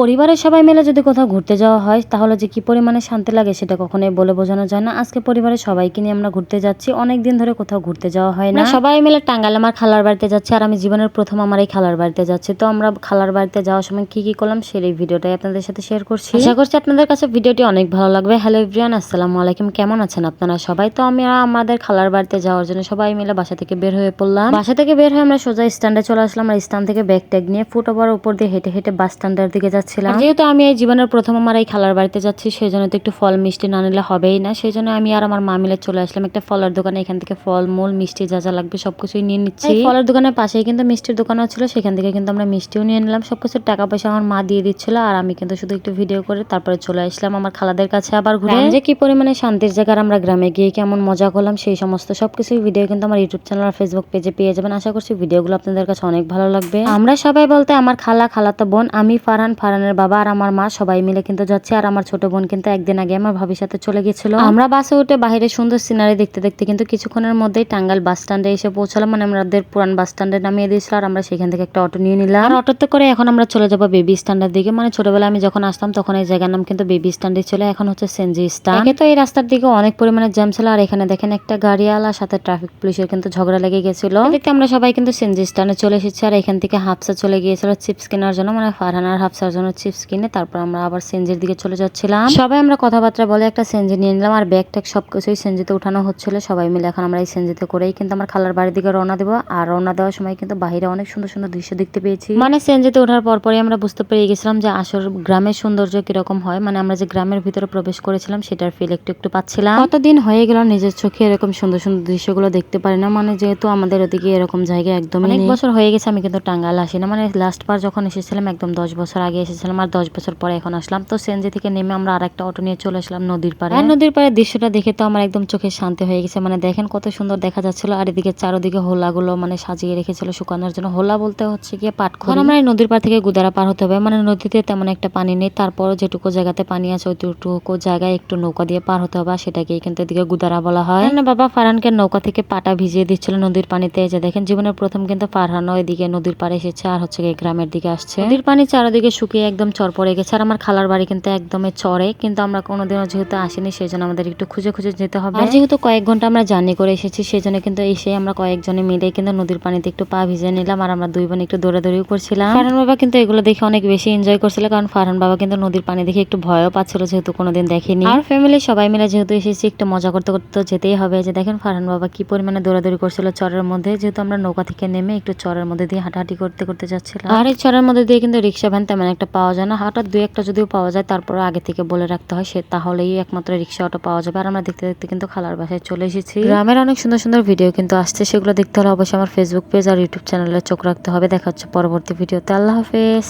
পরিবারের সবাই মিলে যদি কোথাও ঘুরতে যাওয়া হয় তাহলে যে কি পরিমাণে শান্তি লাগে সেটা কখনোই বলে বোঝানো যায় না। আজকে পরিবারের সবাইকে নিয়ে আমরা ঘুরতে যাচ্ছি, অনেক দিন ধরে কোথাও ঘুরতে যাওয়া হয় না। সবাই মিলে টাঙ্গাইল আমার খালার বাড়িতে যাচ্ছি, আর আমি জীবনের প্রথম আমার এই খালার বাড়িতে যাচ্ছি। তো আমরা খালার বাড়িতে যাওয়ার সময় কি কি করলাম সেই ভিডিওটাই আপনাদের সাথে শেয়ার করছি। আশা করছি আপনাদের কাছে ভিডিওটি অনেক ভালো লাগবে। হ্যালো এভরিওয়ান, আসসালামু আলাইকুম, কেমন আছেন আপনারা সবাই? তো আমি আমাদের খালার বাড়িতে যাওয়ার জন্য সবাই মিলে বাসা থেকে বের হয়ে পড়লাম। বাসা থেকে বের হয়ে আমরা সোজা স্ট্যান্ডে চলে আসলাম, আর স্ট্যান্ড থেকে ব্যাগ ট্যাগ নিয়ে ফুটওভার উপর দিয়ে হেঁটে হেঁটে বাস স্ট্যান্ডের দিকে যাচ্ছিলাম। যেহেতু আমি এই জীবনের প্রথম আমার এই খালার বাড়িতে যাচ্ছি, সেই জন্য তো একটু ফল মিষ্টি না নিলে হবেই না। সেই জন্য আমি আর আমার মা মিলে চলে আসলাম একটা ফলের দোকানে। এখান থেকে ফল মূল মিষ্টি যা যা লাগবে সবকিছুই নিয়ে নিচ্ছি। ফলের দোকানের পাশেই কিন্তু মিষ্টির দোকানও ছিল, সেখান থেকে কিন্তু আমরা মিষ্টিও নিয়ে নিলাম। সবকিছুর টাকা পয়সা আমার মা দিয়ে দিচ্ছিল, আর আমি কিন্তু শুধু একটু ভিডিও করে তারপরে চলে আসলাম আমার খালাদের কাছে আবার ঘুরে। যে কি পরিমাণে শান্তির জায়গার আমরা গ্রামে গিয়ে কেমন মজা করলাম সেই সমস্ত সবকিছুই ভিডিও কিন্তু আমার ইউটিউব চ্যানেল আর ফেসবুক পেজে পেয়ে যাবেন। আশা করছি ভিডিওগুলো আপনাদের কাছে অনেক ভালো লাগবে। আমরা সবাই বলতে আমার খালা, খালাতো বোন, আমি, ফারহান, ফারহানের বাবা আর আমার মা সবাই মিলে কিন্তু যাচ্ছি। আর আমার ছোট বোন কিন্তু একদিন আগে আমার ভাবির সাথে চলে গেছিল। আমরা বাসে উঠে বাইরে সুন্দর সিনারি দেখতে দেখতে কিন্তু কিছুক্ষণের মধ্যেই টাঙ্গাইল বাস স্ট্যান্ডে এসে পৌঁছালাম। মানে আমাদের পুরান বাস স্ট্যান্ডে নামিয়ে দিয়েছিল, আর আমরা সেখান থেকে একটা অটো নিয়ে নিলাম। আর অটোতে করে এখন আমরা চলে যাবো বেবি স্ট্যান্ডের দিকে। মানে ছোটবেলায় আমি যখন আসতাম তখন এই জায়গার নাম কিন্তু বেবি স্ট্যান্ডে ছিল, এখন হচ্ছে সেনজি স্ট্যান্ড। তো এই রাস্তার দিকে অনেক পরিমাণে জ্যাম ছিল, আর এখানে দেখেন একটা গাড়িওয়ালার সাথে ট্রাফিক পুলিশের কিন্তু ঝগড়া লেগে গেছিল। দেখতে আমরা সবাই কিন্তু সেনজি স্ট্যান্ডে চলে এসেছি, আর এখান থেকে হাফসা চলে গিয়েছিল চিপস কেনার জন্য। মানে ফারহান আর হাফসার জন্য চিপস কিনে তারপর আমরা আবার সেনজির দিকে চলে যাচ্ছিলাম। সবাই আমরা কথাবার্তা বলে একটা সেনজি নিয়ে নিলাম, আর ব্যাগ ট্যাগ সবকিছুই সেনজিতে উঠানো হচ্ছিল। সবাই মিলে এখন আমরা এই সেনজিতে করেই কিন্তু আমার খালার বাড়ির দিকে রওনা দেবো। আর রওনা দেওয়ার সময় কিন্তু বাইরে অনেক সুন্দর সুন্দর দৃশ্য দেখতে পেয়েছি। মানে সেনজিতে ওঠার পরপরই আমরা বুঝতে পেরে গেছিলাম যে আসল গ্রামের সৌন্দর্য কিরকম হয়। মানে আমরা যে গ্রামের ভিতরে প্রবেশ করেছিলাম সেটার ফিল একটু একটু পাচ্ছিলাম। কতদিন হয়ে গেল নিজের চোখে এরকম সুন্দর সুন্দর দৃশ্যগুলো দেখতে পারি না। মানে যেহেতু আমাদের ওদিকে এরকম জায়গা একদম অনেক বছর হয়ে গেছে আমি কিন্তু টাঙ্গাইল আসি না। মানে লাস্ট বার যখন এসেছিলাম একদম 10 বছর আগে এসেছিলাম, আর 10 বছর পরে এখন আসলাম। তো সেনজি থেকে নেমে আমরা আরেকটা অটো নিয়ে চলে আসলাম নদীর পাড়ে। আর নদীর পাড়ে দৃশ্যটা দেখে তো আমার একদম চোখে শান্তি হয়ে গেছে। মানে দেখেন কত সুন্দর দেখা যাচ্ছিল, আর এদিকে চারোদিকে হোলাগুলো মানে সাজিয়ে রেখেছিল শুকানোর জন্য। হোলা বলতে হচ্ছে গিয়ে পাটখড়ি। আমরা এই নদীর পাড় থেকে গুদারা পার হতে হবে। মানে নদীতে তেমন একটা পানি নেই, তারপরও যেটুকু জায়গাতে পানি আছে ওইটুকু জায়গায় একটু নৌকা দিয়ে পার হতে হবে, সেটাকেই কিন্তু এদিকে গুদারা বলা হয়। বাবা ফারহানকে নৌকা থেকে পাটা ভিজিয়ে দিচ্ছিল নদীর পানিতে। যে দেখেন জীবনের প্রথম কিন্তু ফারহানও এদিকে নদীর পাড়ে এসেছে, আর হচ্ছে গ্রামের দিকে আসছে। নদীর পানি চারদিকে শুকিয়ে একদম চর পড়ে গেছে, আর আমার খালার বাড়ি কিন্তু একদমই চরে। কিন্তু আমরা কোনোদিনও যেহেতু আসিনি সেই জন্য আমাদের একটু খুঁজে খুঁজে যেতে হবে। আর যেহেতু কয়েক ঘন্টা আমরা জার্নি করে এসেছি সেই জন্য কিন্তু এসে আমরা কয়েকজনে মিলে কিন্তু নদীর পানিতে একটু পা ভিজিয়ে নিলাম, আর আমরা দুই বোন একটু দৌড়াদৌড়িও করছিলাম। ফারহান বাবা কিন্তু এগুলো দেখে অনেক বেশি এনজয় করছিল, কারণ ফারহান বাবা কিন্তু নদীর পানি দেখে একটু ভয়ও পাচ্ছিল, যেহেতু কোনোদিন দেখেনি। আর ফ্যামিলি সবাই মিলে যেহেতু এসেছি একটু মজা করতে করতে যেতেই হবে। যে দেখেন ফারহান বাবা কি পরিমাণে দৌড়াদৌড়ি করছিল চরের মধ্যে, যেহেতু আমরা নৌকা থেকে নেমে একটু চরের মধ্যে দিয়ে হাঁটাহাঁটি করতে করতে যাচ্ছিলাম। আর এই চরের মধ্যে দিয়ে কিন্তু রিক্সা ভ্যান তেমন একটা পাওয়া যায় না, হঠাৎ দুই একটা যদিও পাওয়া যায় তারপর আগে থেকে বলে রাখতে হয়, সে তাহলেই একমাত্র রিক্সা অটো পাওয়া যাবে। আর আমরা দেখতে দেখতে কিন্তু খালার বাসায় চলে এসেছি। গ্রামের অনেক সুন্দর সুন্দর ভিডিও কিন্তু আসছে, সেগুলো দেখতে হলে অবশ্যই আমার ফেসবুক পেজ আর ইউটিউব চ্যানেলে চোখ রাখতে হবে। দেখা হচ্ছে পরবর্তী ভিডিওতে। আল্লাহ হাফেজ।